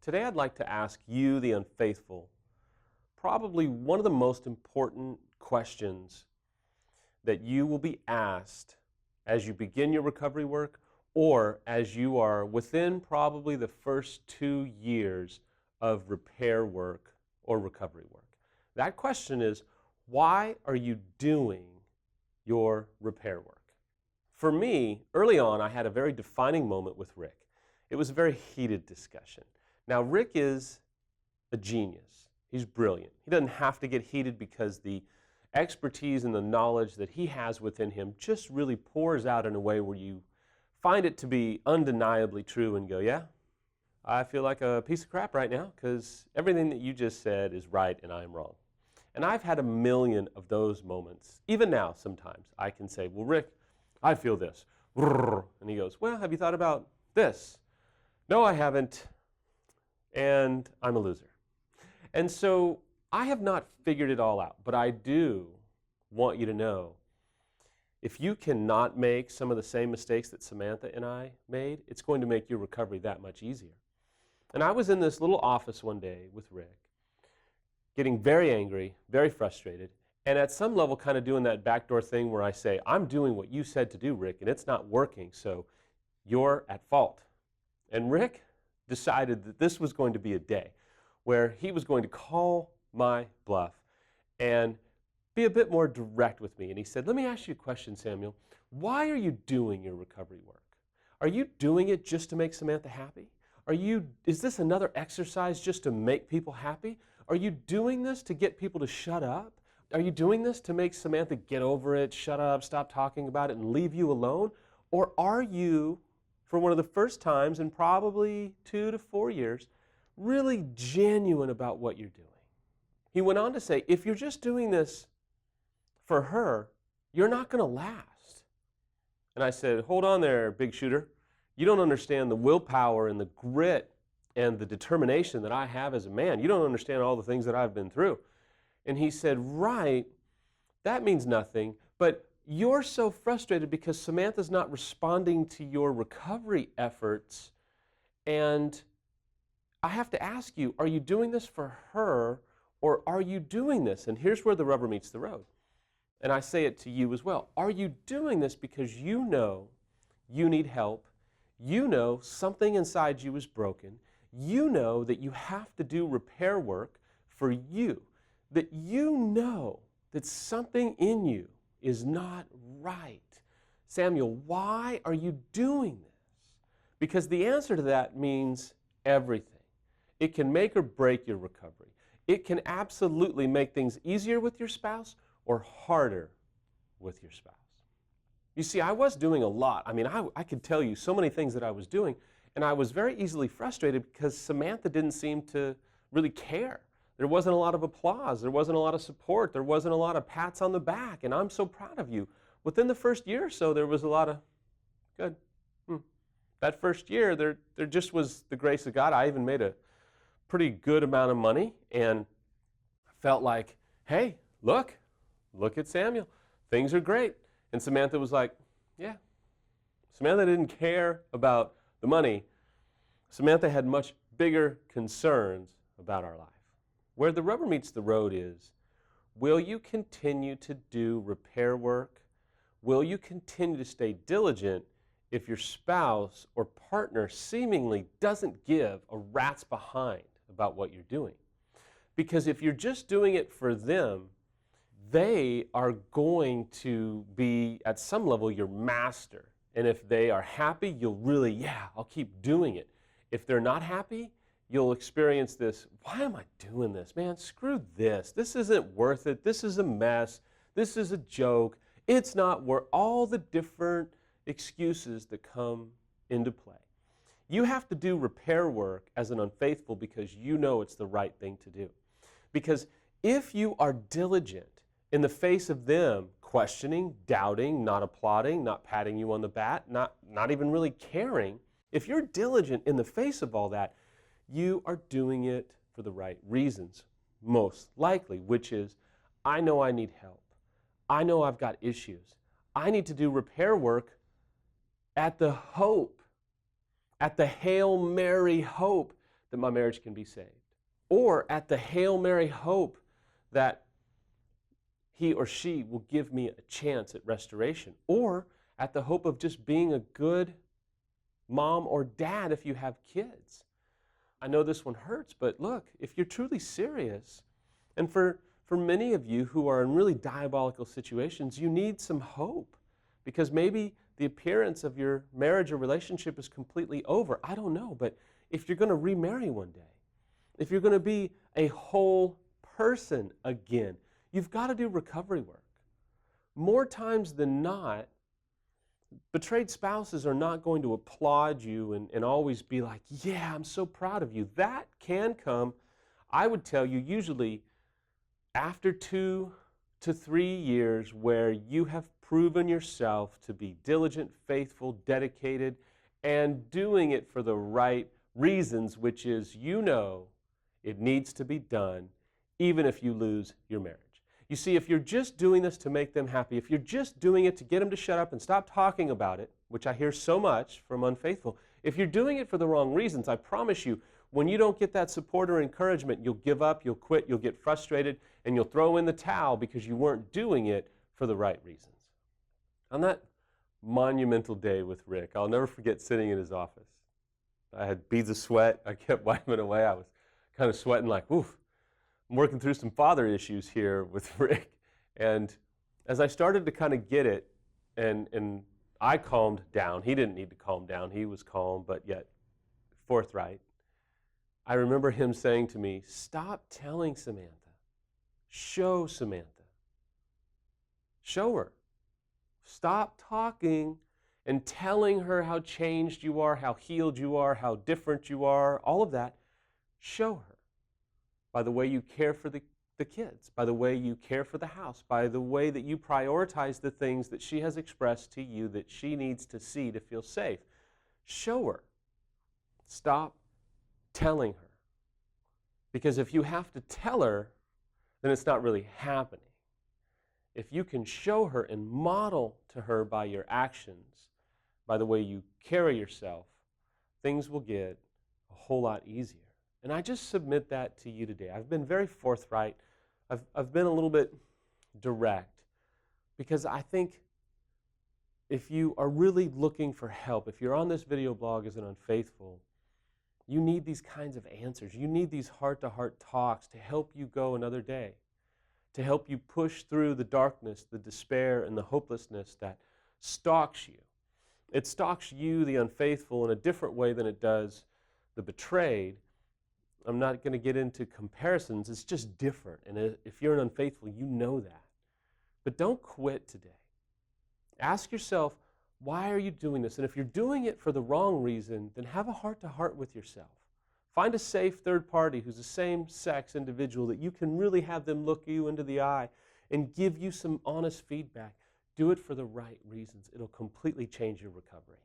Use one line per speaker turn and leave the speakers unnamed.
Today I'd like to ask you, the unfaithful, probably one of the most important questions that you will be asked as you begin your recovery work or as you are within probably the first 2 years of repair work or recovery work. That question is, why are you doing your repair work? For me, early on, I had a very defining moment with Rick. It was a very heated discussion. Now, Rick is a genius. He's brilliant. He doesn't have to get heated because the expertise and the knowledge that he has within him just really pours out in a way where you find it to be undeniably true and go, yeah, I feel like a piece of crap right now because everything that you just said is right and I'm wrong. And I've had a million of those moments. Even now, sometimes, I can say, well, Rick, I feel this. And he goes, well, have you thought about this? No, I haven't. And I'm a loser. And so I have not figured it all out, but I do want you to know, if you cannot make some of the same mistakes that Samantha and I made, it's going to make your recovery that much easier. And I was in this little office one day with Rick, getting very angry, very frustrated, and at some level kind of doing that backdoor thing where I say, I'm doing what you said to do, Rick, and it's not working, so you're at fault. And Rick decided that this was going to be a day where he was going to call my bluff and be a bit more direct with me. And he said, let me ask you a question, Samuel. Why are you doing your recovery work? Are you doing it just to make Samantha happy? Is this another exercise just to make people happy? Are you doing this to get people to shut up? Are you doing this to make Samantha get over it, shut up, stop talking about it, and leave you alone? Or are you, for one of the first times in probably 2 to 4 years, really genuine about what you're doing? He went on to say, if you're just doing this for her, you're not going to last. And I said, hold on there, big shooter. You don't understand the willpower and the grit and the determination that I have as a man. You don't understand all the things that I've been through. And he said, right, that means nothing, but you're so frustrated because Samantha's not responding to your recovery efforts, and I have to ask you, are you doing this for her, or are you doing this? And here's where the rubber meets the road. And I say it to you as well. Are you doing this because you know you need help? You know something inside you is broken. You know that you have to do repair work for you. That you know that something in you is not right. Samuel, why are you doing this? Because the answer to that means everything. It can make or break your recovery. It can absolutely make things easier with your spouse or harder with your spouse. You see, I was doing a lot. I mean, I could tell you so many things that I was doing, and I was very easily frustrated because Samantha didn't seem to really care. There wasn't a lot of applause. There wasn't a lot of support. There wasn't a lot of pats on the back, and I'm so proud of you. Within the first year or so, there was a lot of, good. That first year, there just was the grace of God. I even made a pretty good amount of money and felt like, hey, look at Samuel. Things are great. And Samantha was like, yeah. Samantha didn't care about the money. Samantha had much bigger concerns about our life. Where the rubber meets the road is, will you continue to do repair work? Will you continue to stay diligent if your spouse or partner seemingly doesn't give a rat's behind about what you're doing? Because if you're just doing it for them, they are going to be, at some level, your master. And if they are happy, you'll really, yeah, I'll keep doing it. If they're not happy, you'll experience this, why am I doing this? Man, screw this. This isn't worth it. This is a mess. This is a joke. It's not worth all the different excuses that come into play. You have to do repair work as an unfaithful because you know it's the right thing to do. Because if you are diligent in the face of them questioning, doubting, not applauding, not patting you on the back, not even really caring, if you're diligent in the face of all that, you are doing it for the right reasons, most likely, which is, I know I need help. I know I've got issues. I need to do repair work at the hope, at the Hail Mary hope that my marriage can be saved, or at the Hail Mary hope that he or she will give me a chance at restoration, or at the hope of just being a good mom or dad if you have kids. I know this one hurts, but look, if you're truly serious, and for many of you who are in really diabolical situations, you need some hope, because maybe the appearance of your marriage or relationship is completely over. I don't know, but if you're going to remarry one day, if you're going to be a whole person again, you've got to do recovery work. More times than not, betrayed spouses are not going to applaud you and always be like, yeah, I'm so proud of you. That can come, I would tell you, usually after 2 to 3 years where you have proven yourself to be diligent, faithful, dedicated, and doing it for the right reasons, which is you know it needs to be done even if you lose your marriage. You see, if you're just doing this to make them happy, if you're just doing it to get them to shut up and stop talking about it, which I hear so much from unfaithful, if you're doing it for the wrong reasons, I promise you, when you don't get that support or encouragement, you'll give up, you'll quit, you'll get frustrated, and you'll throw in the towel because you weren't doing it for the right reasons. On that monumental day with Rick, I'll never forget sitting in his office. I had beads of sweat. I kept wiping away. I was kind of sweating like, oof. I'm working through some father issues here with Rick. And as I started to kind of get it, and I calmed down. He didn't need to calm down. He was calm, but yet forthright. I remember him saying to me, stop telling Samantha. Show Samantha. Show her. Stop talking and telling her how changed you are, how healed you are, how different you are, all of that. Show her. By the way you care for the kids, by the way you care for the house, by the way that you prioritize the things that she has expressed to you that she needs to see to feel safe. Show her. Stop telling her. Because if you have to tell her, then it's not really happening. If you can show her and model to her by your actions, by the way you carry yourself, things will get a whole lot easier. And I just submit that to you today. I've been very forthright. I've been a little bit direct because I think if you are really looking for help, if you're on this video blog as an unfaithful, you need these kinds of answers. You need these heart-to-heart talks to help you go another day, to help you push through the darkness, the despair, and the hopelessness that stalks you. It stalks you, the unfaithful, in a different way than it does the betrayed. I'm not going to get into comparisons. It's just different. And if you're an unfaithful, you know that. But don't quit today. Ask yourself, why are you doing this? And if you're doing it for the wrong reason, then have a heart-to-heart with yourself. Find a safe third party who's a same-sex individual that you can really have them look you into the eye and give you some honest feedback. Do it for the right reasons. It'll completely change your recovery.